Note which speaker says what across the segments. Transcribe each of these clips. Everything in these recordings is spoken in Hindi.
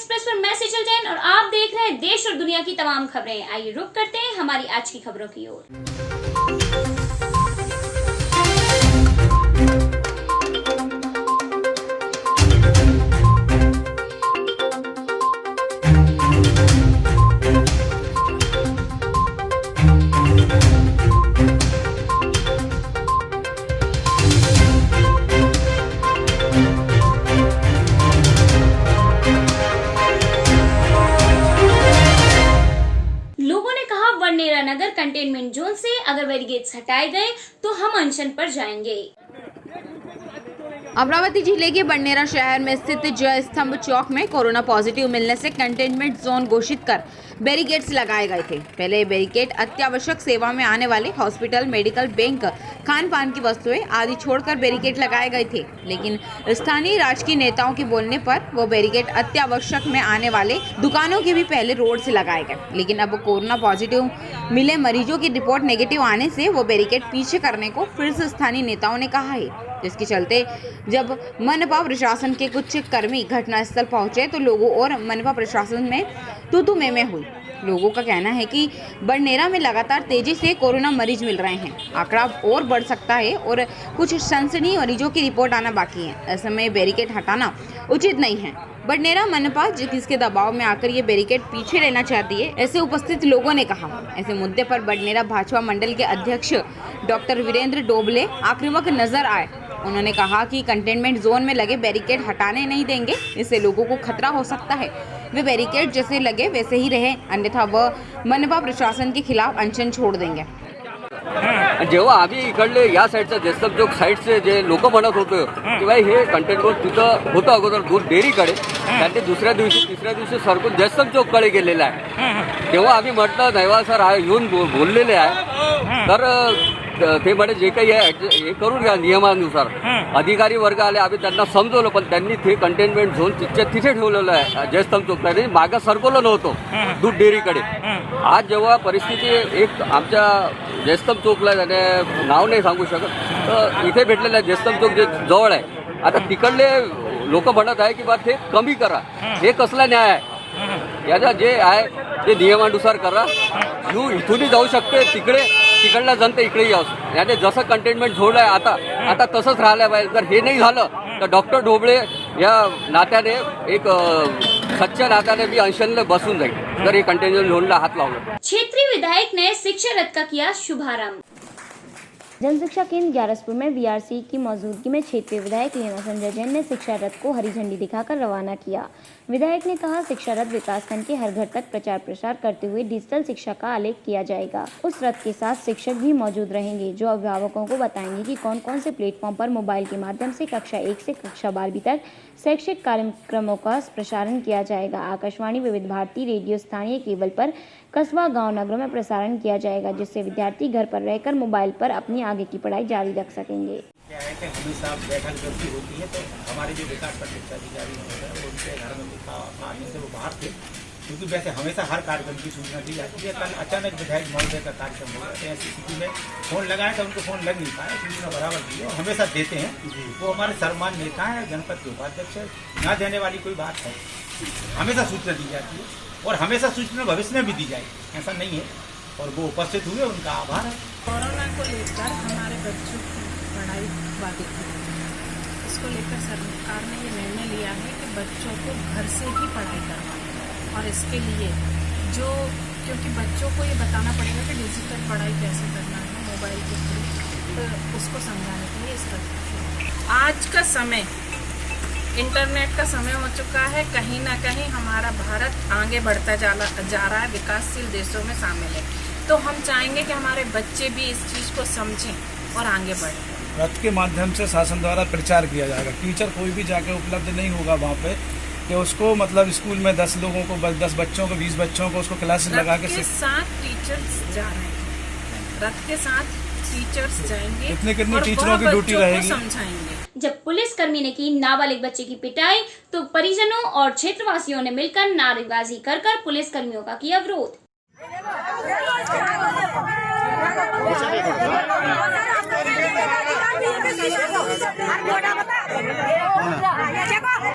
Speaker 1: एक्सप्रेस पर मैं सेजल जैन और आप देख रहे हैं देश और दुनिया की तमाम खबरें। आइए रुक करते हैं हमारी आज की खबरों की ओर। लोगों ने कहा बड़नेरा नगर कंटेनमेंट जोन से अगर बैरिकेड्स हटाए गए तो हम अनशन पर जाएंगे।
Speaker 2: अमरावती जिले के बड़नेरा शहर में स्थित जय स्तंभ चौक में कोरोना पॉजिटिव मिलने से कंटेनमेंट जोन घोषित कर बैरिकेड्स लगाए गए थे। पहले ये बैरिकेड अत्यावश्यक सेवा में आने वाले हॉस्पिटल, मेडिकल, बैंक, खान पान की वस्तुएं आदि छोड़कर बैरिकेड लगाए गए थे, लेकिन स्थानीय राजकीय नेताओं के बोलने पर वो बैरिकेड अत्यावश्यक में आने वाले दुकानों के भी पहले रोड से लगाए गए। लेकिन अब कोरोना पॉजिटिव मिले मरीजों की रिपोर्ट नेगेटिव आने से वो बैरिकेड पीछे करने को फिर से स्थानीय नेताओं ने कहा है, जिसके चलते जब मनपा प्रशासन के कुछ कर्मी घटनास्थल पहुंचे तो लोगों और मनपा प्रशासन में तू में हुई। लोगों का कहना है कि बड़नेरा में लगातार तेजी से कोरोना मरीज मिल रहे हैं, आंकड़ा और बढ़ सकता है और कुछ सनसनी मरीजों की रिपोर्ट आना बाकी है। ऐसे में बैरिकेड हटाना उचित नहीं है। बड़नेरा मनपा जिसके दबाव में आकर ये बैरिकेड पीछे रहना चाहती है, ऐसे उपस्थित लोगों ने कहा। ऐसे मुद्दे पर बड़नेरा भाजपा मंडल के अध्यक्ष डॉक्टर वीरेंद्र डोबले आक्रामक नजर आए। उन्होंने कहा कि कंटेनमेंट जोन में लगे बैरिकेड हटाने नहीं देंगे, इससे लोगों को खतरा हो सकता है। वे बैरिकेड जैसे लगे वैसे ही रहे, अन्यथा वह मनपा प्रशासन के खिलाफ अनशन छोड़ देंगे।
Speaker 3: जेव्हा आम्ही इकडले या साईडच्या जयस्तंभ चौक साईडचे जे लोक म्हणत होते की बाई हे कंटेनमेंट तिथं होतं अगोदर दूर डेअरीकडे, त्यांनी दुसऱ्या दिवशी तिसऱ्या दिवशी सरकून जयस्तंभ चौककडे गेलेलं आहे। तेव्हा आम्ही म्हटलं दैवा सर येऊन बोललेले आहे, तर ते म्हणे जे काही आहे हे करून घ्या नियमानुसार। अधिकारी वर्ग आले, आम्ही त्यांना समजवलं, पण त्यांनी ते कंटेनमेंट झोन तिथे ठेवलेलं आहे जयस्तंभ चौकला, त्यांनी मागं सरकवलं नव्हतं दूध डेअरीकडे। आज जेव्हा परिस्थिती एक आमच्या जयस्तंभ चौकला त्याने नाव नाही सांगू शकत, तर इथे भेटलेलं आहे जयस्तंभ चौक जे जवळ आहे। आता तिकडले लोक म्हणत आहे की बा ते कमी करा, हे कसला न्याय आहे? याचा जे आहे ते नियमानुसार करा। इथूनही जाऊ शकते तिकडे, तिकडला जनता इकडे यावं, याने जसं कंटेनमेंट झोन आहे आता तसंच राहायला पाहिजे। जर हे नाही झालं तर डॉक्टर ढोबळे या नात्याने एक सच्च्या नात्याने भी अनशनला बसून जाईल जर हे कंटेनमेंट झोनला हात लावलं।
Speaker 1: क्षेत्रीय विधायक ने शिक्षा रथ का किया शुभारंभ। जनशिक्षा केंद्र ग्यारसपुर में बीआरसी की मौजूदगी में क्षेत्रीय विधायक लीना संजय जैन ने शिक्षा रथ को हरी झंडी दिखाकर रवाना किया। विधायक ने कहा, शिक्षा रथ विकासखंड के हर घर तक प्रचार प्रसार करते हुए डिजिटल शिक्षा का आलेख किया जाएगा। उस रथ के साथ शिक्षक भी मौजूद रहेंगे, जो अभिभावकों को बताएंगे कि कौन कौन से प्लेटफॉर्म पर मोबाइल के माध्यम से कक्षा 1 से कक्षा 12वीं तक शैक्षिक कार्यक्रमों का प्रसारण किया जाएगा। आकाशवाणी, विविध भारती, रेडियो, स्थानीय केबल पर कस्बा, गांव, नगरों में प्रसारण किया जाएगा, जिससे विद्यार्थी घर पर रहकर मोबाइल पर अपनी आगे की पढ़ाई जारी रख सकेंगे।
Speaker 4: क्या है कि हमेशा बैठक जब भी होती है तो हमारे जो विकास शिक्षा अधिकारी होते हैं उनके घर में आने से वो बाहर थे, क्योंकि वैसे हमेशा हर कार्यक्रम की सूचना दी जाती है। कल अचानक विधायक महोदय का कार्यक्रम हो गया, तो ऐसी स्थिति में फोन लगाए तो उनको फोन लग नहीं पाया, सूचना बराबर दी है और हमेशा देते हैं। वो हमारे सर्वमान्य नेता हैं, जनपद के उपाध्यक्ष है, ना देने वाली कोई बात है। हमेशा सूचना दी जाती है और हमेशा सूचना भविष्य में भी दी जाएगी, ऐसा नहीं है। और वो उपस्थित हुए, उनका आभार है।
Speaker 5: कोरोना को लेकर हमारे बच्चों की पढ़ाई बाधित हुई, इसको लेकर सरकार ने ये निर्णय लिया है कि बच्चों को घर से ही पढ़ाई करवाएं, और इसके लिए क्योंकि बच्चों को ये बताना पड़ेगा कि डिजिटल पढ़ाई कैसे करना है मोबाइल के थ्रू, तो उसको समझाने के लिए इस तरह आज का समय इंटरनेट का समय हो चुका है। कहीं ना कहीं हमारा भारत आगे बढ़ता जा रहा है, विकासशील देशों में शामिल है, तो हम चाहेंगे कि हमारे बच्चे भी इस चीज़ को समझें और आगे बढ़ें।
Speaker 6: रथ के माध्यम से शासन द्वारा प्रचार किया जाएगा। टीचर कोई भी जाके उपलब्ध नहीं होगा वहाँ पे, कि उसको मतलब स्कूल में 10 लोगों को 10 बच्चों को 20 बच्चों को उसको क्लासेस लगा के
Speaker 5: साथ टीचर्स जा रहे हैं, रथ के साथ टीचर्स जाएंगे,
Speaker 6: कितने टीचरों की ड्यूटी रहेगी,
Speaker 1: समझाएंगे। जब पुलिसकर्मी ने की नाबालिग बच्चे की पिटाई तो परिजनों और क्षेत्रवासियों ने मिलकर नारेबाजी कर पुलिसकर्मियों का किया विरोध।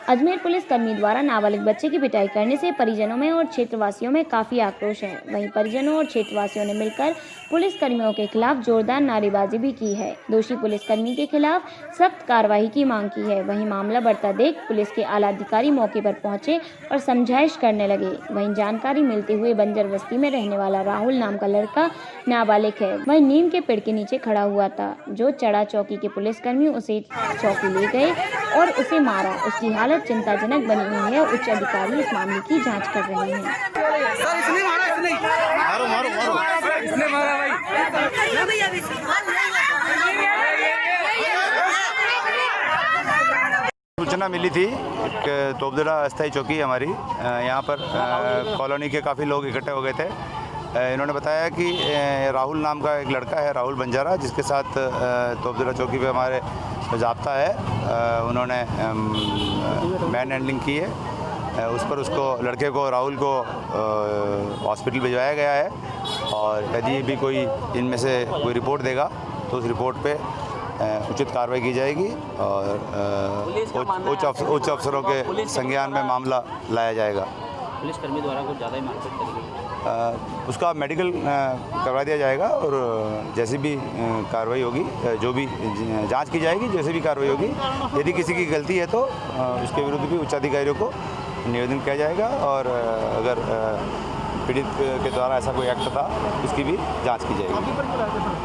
Speaker 1: अजमेर पुलिस कर्मी द्वारा नाबालिग बच्चे की पिटाई करने से परिजनों में और क्षेत्रवासियों में काफी आक्रोश है। वहीं परिजनों और क्षेत्रवासियों ने मिलकर पुलिस कर्मियों के खिलाफ जोरदार नारेबाजी भी की है। दोषी पुलिसकर्मी के खिलाफ सख्त कार्रवाई की मांग की है। वहीं मामला बढ़ता देख पुलिस के आला अधिकारी मौके पर पहुंचे और समझाइश करने लगे। वहीं जानकारी मिलते हुए बंजर बस्ती में रहने वाला राहुल नाम का लड़का नाबालिग है। वहीं नीम के पेड़ के नीचे खड़ा हुआ था। जो चढ़ा चौकी के पुलिसकर्मी उसे चौकी ले गए और उसे मारा। उसकी हालत चिंताजनक बनी हुई है। उच्च अधिकारी इस मामले की जांच कर रहे हैं।
Speaker 7: सूचना मिली थी कि तोपदरा अस्थायी चौकी हमारी यहाँ पर कॉलोनी के काफ़ी लोग इकट्ठे हो गए थे। इन्होंने बताया कि राहुल नाम का एक लड़का है, राहुल बंजारा, जिसके साथ तोपदरा चौकी पे हमारे ज़ाब्ता है, उन्होंने मैन हैंडलिंग की है। उस पर उसको लड़के को राहुल को हॉस्पिटल भिजवाया गया है और यदि भी कोई इनमें से कोई रिपोर्ट देगा तो उस रिपोर्ट पे उचित कार्रवाई की जाएगी और उच्च अफसरों के संज्ञान में मामला लाया जाएगा।
Speaker 8: पुलिसकर्मी द्वारा कुछ ज़्यादा ही मारपीट करी गई,
Speaker 7: उसका मेडिकल करवा दिया जाएगा और जैसी भी कार्रवाई होगी, जो भी जांच की जाएगी, जैसे भी कार्रवाई होगी, यदि किसी की गलती है तो उसके विरुद्ध भी उच्चाधिकारियों को निवेदन किया जाएगा और अगर पीड़ित के द्वारा ऐसा कोई एक्ट था उसकी भी जांच की जाएगी।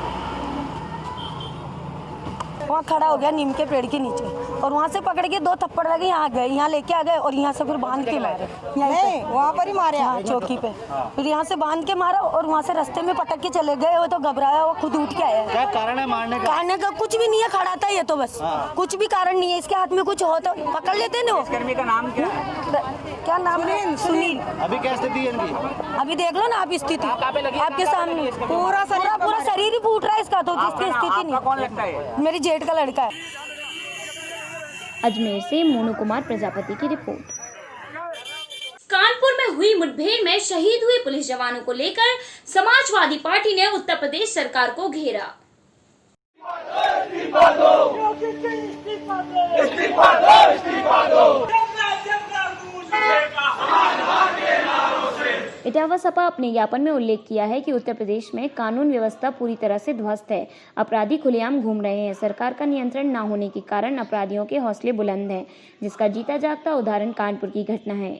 Speaker 9: वहाँ खड़ा हो गया नीम के पेड़ के नीचे और वहाँ से पकड़ के 2 थप्पड़ लगे, यहाँ गए, यहाँ लेके आ गए और यहाँ से फिर बांध के मारे। वहाँ पर ही मारे, हाँ, चौकी पे। फिर यहाँ से बांध के मारा और वहाँ से रास्ते में पटक के चले गए। वो तो घबराया, वो खुद उठ के आया।
Speaker 8: क्या कारण है मारने का?
Speaker 9: कारण का कुछ भी नहीं है, खड़ा था ये तो बस, कुछ भी कारण नहीं है। इसके हाथ में कुछ हो तो पकड़ लेते ना। वो
Speaker 8: कर्मी का नाम क्या
Speaker 9: नाम है? सुनील।
Speaker 8: अभी क्या स्थिति है इनकी?
Speaker 9: अभी देख लो ना आप स्थिति आपके सामने, पूरा शरीर ही फूट रहा है इसका। तो जिसकी स्थिति नहीं,
Speaker 8: कौन लगता है?
Speaker 9: मेरी जेठ का लड़का है।
Speaker 1: अजमेर से मोनू कुमार प्रजापति की रिपोर्ट।
Speaker 10: कानपुर में हुई मुठभेड़ में शहीद हुए पुलिस जवानों को लेकर समाजवादी पार्टी ने उत्तर प्रदेश सरकार को घेरा।
Speaker 1: इटावा सपा अपने ज्ञापन में उल्लेख किया है कि उत्तर प्रदेश में कानून व्यवस्था पूरी तरह से ध्वस्त है। अपराधी खुलेआम घूम रहे हैं। सरकार का नियंत्रण न होने के कारण अपराधियों के हौसले बुलंद हैं, जिसका जीता जागता उदाहरण कानपुर की घटना है।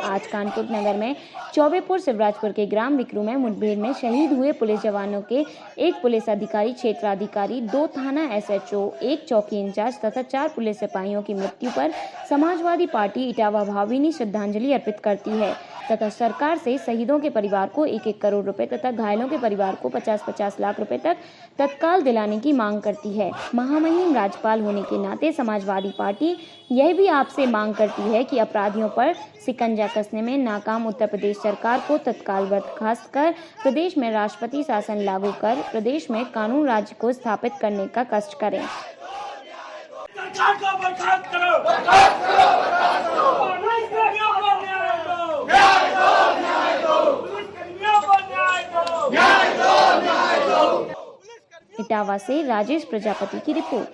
Speaker 1: आज कानपुर नगर में चौबेपुर शिवराजपुर के ग्राम विक्रू में मुठभेड़ में शहीद हुए पुलिस जवानों के एक पुलिस अधिकारी, क्षेत्राधिकारी, 2 थाना SHO, 1 चौकी इंचार्ज तथा 4 पुलिस सिपाहियों की मृत्यु पर समाजवादी पार्टी इटावा भावभीनी श्रद्धांजलि अर्पित करती है तथा सरकार से शहीदों के परिवार को 1-1 करोड़ रुपए तथा घायलों के परिवार को 50-50 लाख रुपए तक तत्काल दिलाने की मांग करती है। महामहिम राज्यपाल होने के नाते समाजवादी पार्टी यह भी आपसे मांग करती है कि अपराधियों पर शिकंजा कसने में नाकाम उत्तर प्रदेश सरकार को तत्काल बर्खास्त कर प्रदेश में राष्ट्रपति शासन लागू कर प्रदेश में कानून राज्य को स्थापित करने का कष्ट करें। इटावा से राजेश प्रजापति की रिपोर्ट।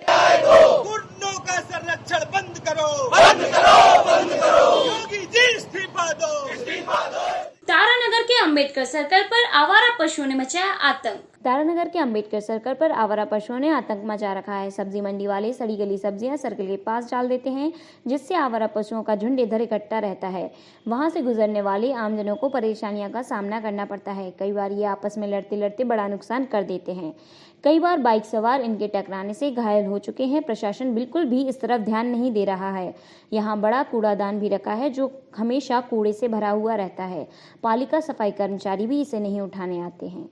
Speaker 11: गुंडों का संरक्षण बंद करो, बंद करो, बंद करो। योगी जी इस्तीफा दो, इस्तीफा दो।
Speaker 10: तारानगर के अंबेडकर सर्कल पर आवारा पशुओं ने मचाया आतंक।
Speaker 1: तारानगर के अंबेडकर सर्कल पर आवारा पशुओं ने आतंक मचा रखा है। सब्जी मंडी वाले सड़ी गली सब्जियां सर्कल के पास डाल देते हैं, जिससे आवारा पशुओं का झुंड इधर इकट्ठा रहता है। वहां से गुजरने वाले आमजनों को परेशानियों का सामना करना पड़ता है। कई बार ये आपस में लड़ते लड़ते बड़ा नुकसान कर देते हैं। कई बार बाइक सवार इनके टकराने से घायल हो चुके हैं। प्रशासन बिल्कुल भी इस तरफ ध्यान नहीं दे रहा है। यहाँ बड़ा कूड़ादान भी रखा है, जो हमेशा कूड़े से भरा हुआ रहता है। पालिका सफाई कर्मचारी भी इसे नहीं उठाने आते हैं।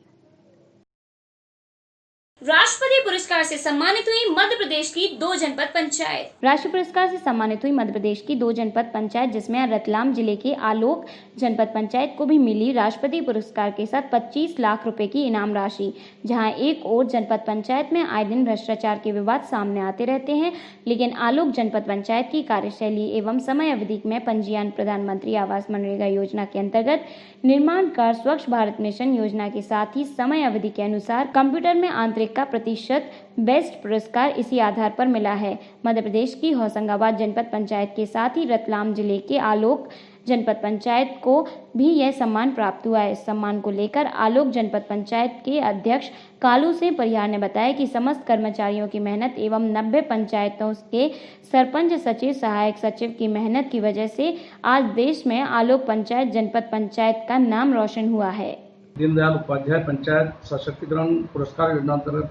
Speaker 10: राष्ट्रपति पुरस्कार से सम्मानित हुई मध्य प्रदेश की 2 जनपद पंचायत।
Speaker 1: राष्ट्रीय पुरस्कार से सम्मानित हुई मध्य प्रदेश की 2 जनपद पंचायत, जिसमें रतलाम जिले के आलोक जनपद पंचायत को भी मिली राष्ट्रपति पुरस्कार के साथ 25 लाख रुपए की इनाम राशि। जहां एक और जनपद पंचायत में आए दिन भ्रष्टाचार के विवाद सामने आते रहते हैं, लेकिन आलोक जनपद पंचायत की कार्यशैली एवं समय अवधि में पंजीयन प्रधानमंत्री आवास मनरेगा योजना के अंतर्गत निर्माण कार्य, स्वच्छ भारत मिशन योजना के साथ ही समय अवधि के अनुसार कंप्यूटर में आंतरिक मालिक का प्रतिशत बेस्ट पुरस्कार इसी आधार पर मिला है। मध्य प्रदेश की होशंगाबाद जनपद पंचायत के साथ ही रतलाम जिले के आलोक जनपद पंचायत को भी यह सम्मान प्राप्त हुआ है। इस सम्मान को लेकर आलोक जनपद पंचायत के अध्यक्ष कालू सिंह परिहार ने बताया कि समस्त कर्मचारियों की मेहनत एवं 90 पंचायतों के सरपंच, सचिव, सहायक सचिव की मेहनत की वजह से आज देश में आलोक पंचायत जनपद पंचायत का नाम रोशन हुआ है।
Speaker 6: दीनदयाल उपाध्याय पंचायत सशक्तिकरण पुरस्कार योजना अंतर्गत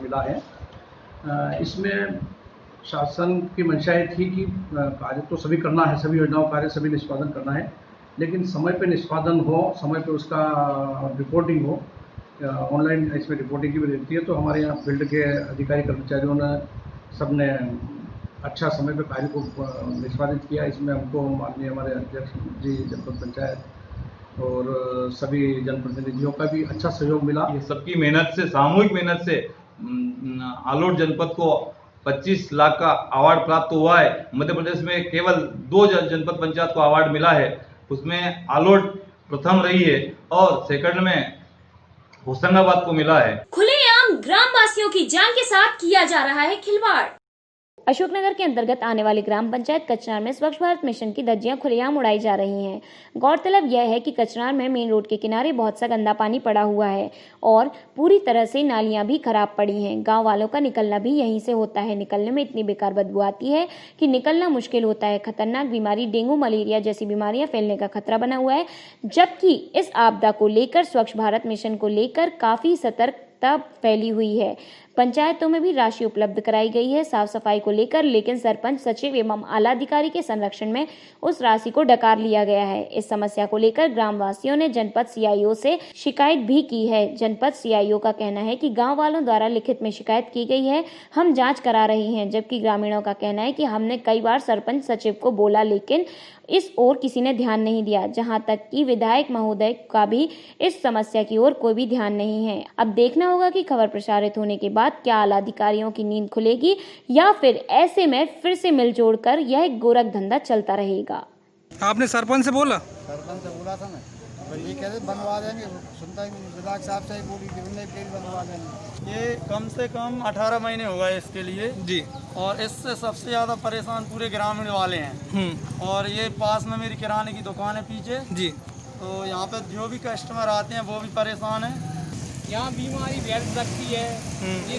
Speaker 6: मिला है। इसमें शासन की मंशा ये थी कि कार्य तो सभी करना है, सभी योजनाओं कार्य सभी निष्पादन करना है, लेकिन समय पे निष्पादन हो, समय पे उसका रिपोर्टिंग हो। ऑनलाइन इसमें रिपोर्टिंग की भी रहती है, तो हमारे यहाँ फील्ड के अधिकारी कर्मचारियों ने सबने अच्छा समय पे कार्य को निष्पादित किया। इसमें हमको माननीय हमारे अध्यक्ष जी जनपद पंचायत और सभी जनप्रतिनिधियों का भी अच्छा सहयोग मिला।
Speaker 12: ये सबकी मेहनत से, सामूहिक मेहनत से आलोट जनपद को 25 लाख का अवार्ड प्राप्त हुआ है। मध्य प्रदेश में केवल 2 जनपद पंचायत को अवार्ड मिला है, उसमें आलोट प्रथम रही है और सेकंड में होशंगाबाद को मिला है।
Speaker 10: खुलेआम ग्रामवासियों की जान के साथ किया जा रहा है खिलवाड़।
Speaker 1: अशोकनगर के अंतर्गत आने वाली ग्राम पंचायत कचनार में स्वच्छ भारत मिशन की धज्जियां खुलेआम उड़ाई जा रही हैं। गौरतलब यह है कि कचनार में मेन रोड के किनारे बहुत सा गंदा पानी पड़ा हुआ है और पूरी तरह से नालियां भी खराब पड़ी हैं। गांव वालों का निकलना भी यहीं से होता है। निकलने में इतनी बेकार बदबू आती है कि निकलना मुश्किल होता है। खतरनाक बीमारी डेंगू, मलेरिया जैसी बीमारियां फैलने का खतरा बना हुआ है। जबकि इस आपदा को लेकर स्वच्छ भारत मिशन को लेकर काफी सतर्कता फैली हुई है। पंचायतों में भी राशि उपलब्ध कराई गई है साफ सफाई को लेकर, लेकिन सरपंच, सचिव एवं आला अधिकारी के संरक्षण में उस राशि को डकार लिया गया है। इस समस्या को लेकर ग्रामवासियों ने जनपद सीआईओ से शिकायत भी की है। जनपद सीआईओ का कहना है कि गांव वालों द्वारा लिखित में शिकायत की गई है, हम जांच करा रहे हैं। जबकि ग्रामीणों का कहना है कि हमने कई बार सरपंच, सचिव को बोला, लेकिन इस ओर किसी ने ध्यान नहीं दिया। जहां तक कि विधायक महोदय का भी इस समस्या की ओर कोई भी ध्यान नहीं है। अब देखना होगा कि खबर प्रसारित होने के बाद क्या आला अधिकारियों की नींद खुलेगी या फिर ऐसे में फिर से मिलजोड़ कर यह गोरख धंधा चलता रहेगा।
Speaker 6: आपने सरपंच से बोला?
Speaker 8: सरपंच से बोला था ना, ये कहते बनवा देंगे, सुनता ही नहीं। विधायक साहब से ही बोली कि उन्हें पेड़ बनवा देंगे।
Speaker 13: ये कम से कम 18 महीने हो गए इसके लिए
Speaker 6: जी,
Speaker 13: और इससे सबसे ज़्यादा परेशान पूरे ग्रामीण वाले हैं। और ये पास में मेरी किराने की दुकान है पीछे जी, तो यहाँ पे जो भी कस्टमर आते हैं वो भी परेशान है। यहाँ बीमारी फैल सकती है, ये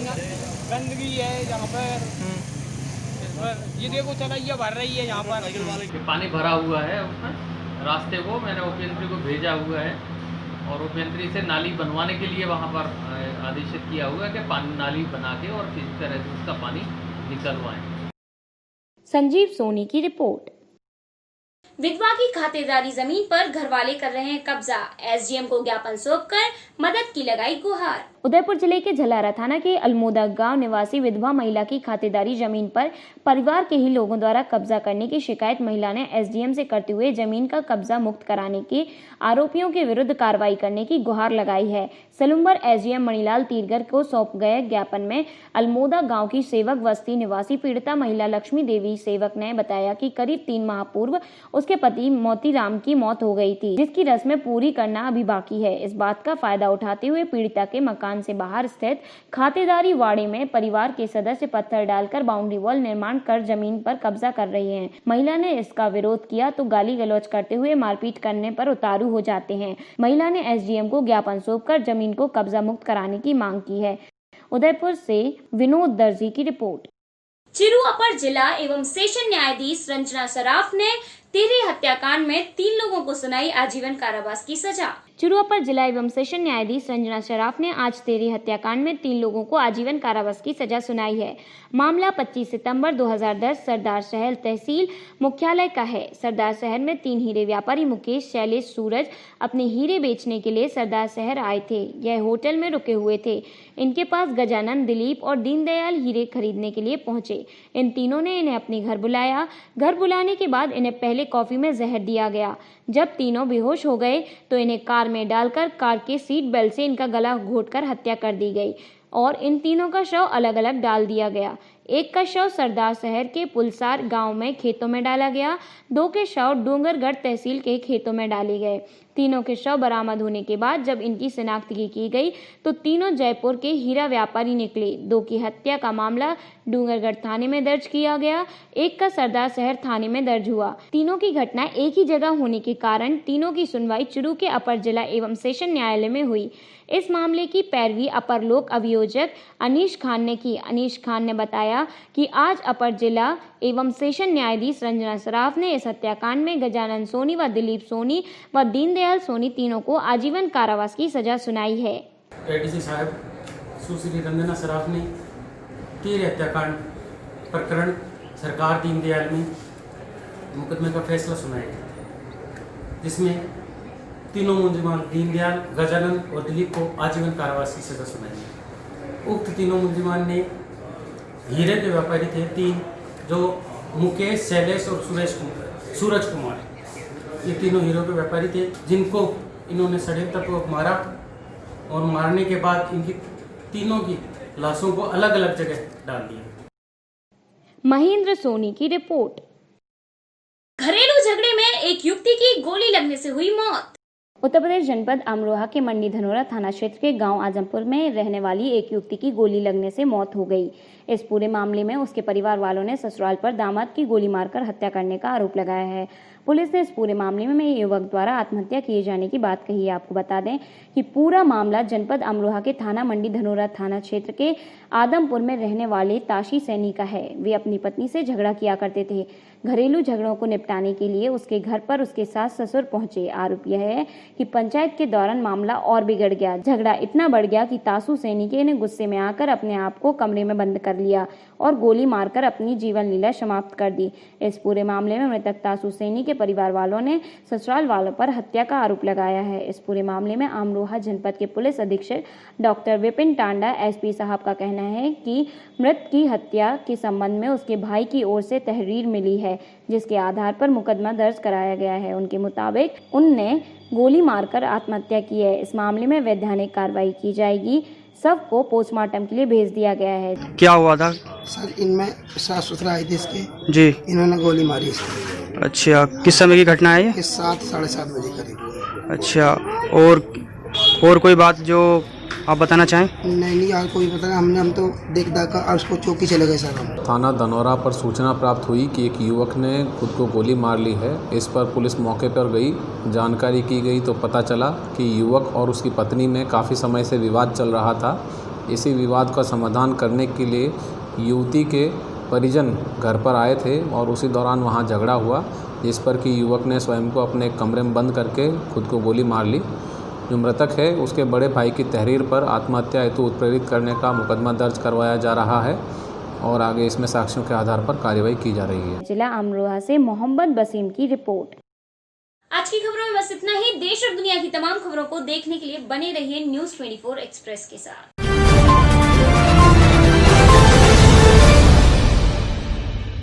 Speaker 13: गंदगी है यहाँ पर, ये देखो चलाइया भर रही है यहाँ पर।
Speaker 14: पानी भरा हुआ है उसमें रास्ते को, मैंने ओपीएनसी को भेजा हुआ है और ओपीएनसी से नाली बनवाने के लिए वहाँ पर आदेशित किया हुआ है कि पानी नाली बना के और किसी तरह से उसका पानी निकलवाएं।
Speaker 1: संजीव सोनी की रिपोर्ट।
Speaker 10: विधवा की खातेदारी जमीन पर घरवाले कर रहे हैं कब्जा, एसडीएम को ज्ञापन सौंपकर मदद की लगाई गुहार।
Speaker 1: उदयपुर जिले के झलारा थाना के अलमोदा गांव निवासी विधवा महिला की खातेदारी जमीन पर परिवार के ही लोगों द्वारा कब्जा करने की शिकायत महिला ने एसडीएम से करते हुए जमीन का कब्जा मुक्त कराने के आरोपियों के विरुद्ध कार्रवाई करने की गुहार लगाई है। सलुम्बर एसडीएम मणिलाल तीरगर को सौंप गए ज्ञापन में अलमोदा गांव की सेवक बस्ती निवासी पीड़िता महिला लक्ष्मी देवी सेवक ने बताया कि करीब 3 माह पूर्व उसके पति मोतीराम की मौत हो गई थी, जिसकी रस्में पूरी करना अभी बाकी है। इस बात का फायदा उठाते हुए पीड़िता के मकान से बाहर स्थित खातेदारी वाड़े में परिवार के सदस्य पत्थर डालकर बाउंड्री वॉल निर्माण कर जमीन पर कब्जा कर रहे हैं। महिला ने इसका विरोध किया तो गाली गलौज करते हुए मारपीट करने पर उतारू हो जाते हैं। महिला ने एसडीएम को ज्ञापन सौंपकर जमीन को कब्जा मुक्त कराने की मांग की है। उदयपुर से विनोद दर्जी की रिपोर्ट।
Speaker 10: चिरू अपर जिला एवं सेशन न्यायाधीश रंजना सराफ ने तेरे हत्याकांड में 3 लोगों को सुनाई आजीवन कारावास की सजा।
Speaker 1: चिरू अपर जिला एवं सेशन न्यायाधीश रंजना सराफ ने आज तेरे हत्याकांड में 3 लोगों को आजीवन कारावास की सजा सुनाई है। मामला 25 सितंबर 2010 सरदार शहर तहसील मुख्यालय का है। सरदार शहर में 3 हीरे व्यापारी मुकेश, शैलेश, सूरज अपने हीरे बेचने के लिए सरदार शहर आए थे। यह होटल में रुके हुए थे। इनके पास गजानन, दिलीप और दीनदयाल हीरे खरीदने के लिए पहुंचे। इन तीनों ने इन्हें अपने घर बुलाया। घर बुलाने के बाद इन्हें पहले कॉफी में जहर दिया गया। जब तीनों बेहोश हो गए तो इन्हें कार में डालकर कार के सीट बेल्ट से इनका गला घोंटकर हत्या कर दी गई और इन तीनों का शव अलग अलग डाल दिया गया। एक का शव सरदार शहर के पुलसार गांव में खेतों में डाला गया। 2 के शव डूंगरगढ़ तहसील के खेतों में डाले गए। तीनों के शव बरामद होने के बाद जब इनकी शिनाख्त की गई तो तीनों जयपुर के हीरा व्यापारी निकले। 2 की हत्या का मामला डूंगरगढ़ थाने में दर्ज किया गया। 1 का सरदार शहर थाने में दर्ज हुआ। तीनों की घटना एक ही जगह होने के कारण तीनों की सुनवाई चुरू के अपर जिला एवं सेशन न्यायालय में हुई। इस मामले की पैरवी अपर लोक अभियोजक अनीश खान ने की। अनीश खान ने बताया कि आज अपर जिला एवं सेशन न्यायाधीश रंजना सराफ ने इस हत्याकांड में गजानन सोनी व दिलीप सोनी व दीनदयाल सोनी तीनों को आजीवन कारावास की सजा सुनाई है।
Speaker 15: एडीसी साहब सुश्री रंजना सराफ ने तीर हत्याकांड प्रकरण सरकार दीनदयाल में मुकदमे का फैसला सुनाया, जिसमें तीनों मुलजिमान दीनदयाल, गजानन और दिलीप को आजीवन कारावास की सजा सुनाई है। उक्त तीनों मुलजिमान ने हीरे के व्यापारी थे 3, जो मुकेश, शैलेश और सूरज कुमार, ये तीनों हीरो के व्यापारी थे, जिनको इन्होंने षड्यंत्रपूर्वक मारा और मारने के बाद इनकी तीनों की लाशों को अलग अलग जगह डाल दिया।
Speaker 1: महेंद्र सोनी की रिपोर्ट।
Speaker 10: घरेलू झगड़े में एक युवती की गोली लगने से हुई मौत।
Speaker 1: उत्तर प्रदेश जनपद अमरोहा के मंडी धनोरा थाना क्षेत्र के गांव आजमपुर में रहने वाली एक युवती की गोली लगने से मौत हो गई। इस पूरे मामले में उसके परिवार वालों ने ससुराल पर दामाद की गोली मारकर हत्या करने का आरोप लगाया है। पुलिस ने इस पूरे मामले में युवक द्वारा आत्महत्या किए जाने की बात कही है। आपको बता दें कि पूरा मामला जनपद अमरोहा के थाना मंडी धनोरा थाना क्षेत्र के आदमपुर में रहने वाले ताशी सैनी का है। वे अपनी पत्नी से झगड़ा किया करते थे। घरेलू झगड़ों को निपटाने के लिए उसके घर पर उसके सास ससुर पहुंचे। आरोप यह है कि पंचायत के दौरान मामला और बिगड़ गया। झगड़ा इतना बढ़ गया कि तासू सैनी के ने गुस्से में आकर अपने आप को कमरे में बंद कर लिया और गोली मारकर अपनी जीवन लीला समाप्त कर दी। इस पूरे मामले में मृतक तासू सैनी के परिवार वालों ने ससुराल वालों पर हत्या का आरोप लगाया है। इस पूरे मामले में अमरोहा जनपद के पुलिस अधीक्षक डॉक्टर विपिन टांडा एसपी साहब का कहना है कि मृत की हत्या के संबंध में उसके भाई की ओर से तहरीर मिली है, जिसके आधार पर मुकदमा दर्ज कराया गया है। उनके मुताबिक उनने गोली मारकर आत्महत्या की है। इस मामले में वैधानिक कार्रवाई की जाएगी। सब को पोस्टमार्टम के लिए भेज दिया गया है।
Speaker 16: क्या हुआ था
Speaker 8: सर? इनमें सास ससुर आई थी इसके
Speaker 16: जी,
Speaker 8: इन्होंने गोली मारी इसको।
Speaker 16: अच्छा, किस समय की घटना है ये?
Speaker 8: 7 साढ़े 7 बजे करीब।
Speaker 16: अच्छा, और कोई बात जो आप बताना चाहें?
Speaker 8: नहीं यार कोई पता नहीं, हम तो देख दाख कर उसको चौकी चले गए सर। हम
Speaker 17: थाना धनौरा पर सूचना प्राप्त हुई कि एक युवक ने खुद को गोली मार ली है। इस पर पुलिस मौके पर गई, जानकारी की गई तो पता चला कि युवक और उसकी पत्नी में काफ़ी समय से विवाद चल रहा था। इसी विवाद का समाधान करने के लिए युवती के परिजन घर पर आए थे और उसी दौरान वहां झगड़ा हुआ, जिस पर कि युवक ने स्वयं को अपने कमरे में बंद करके खुद को गोली मार ली। जो मृतक है उसके बड़े भाई की तहरीर पर आत्महत्या हेतु उत्प्रेरित करने का मुकदमा दर्ज करवाया जा रहा है और आगे इसमें साक्ष्यों के आधार पर कार्रवाई की जा रही है।
Speaker 1: जिला अमरोहा से मोहम्मद वसीम की रिपोर्ट।
Speaker 10: आज की खबरों में बस इतना ही। देश और दुनिया की तमाम खबरों को देखने के लिए बने रहिए न्यूज़ 24 एक्सप्रेस के साथ।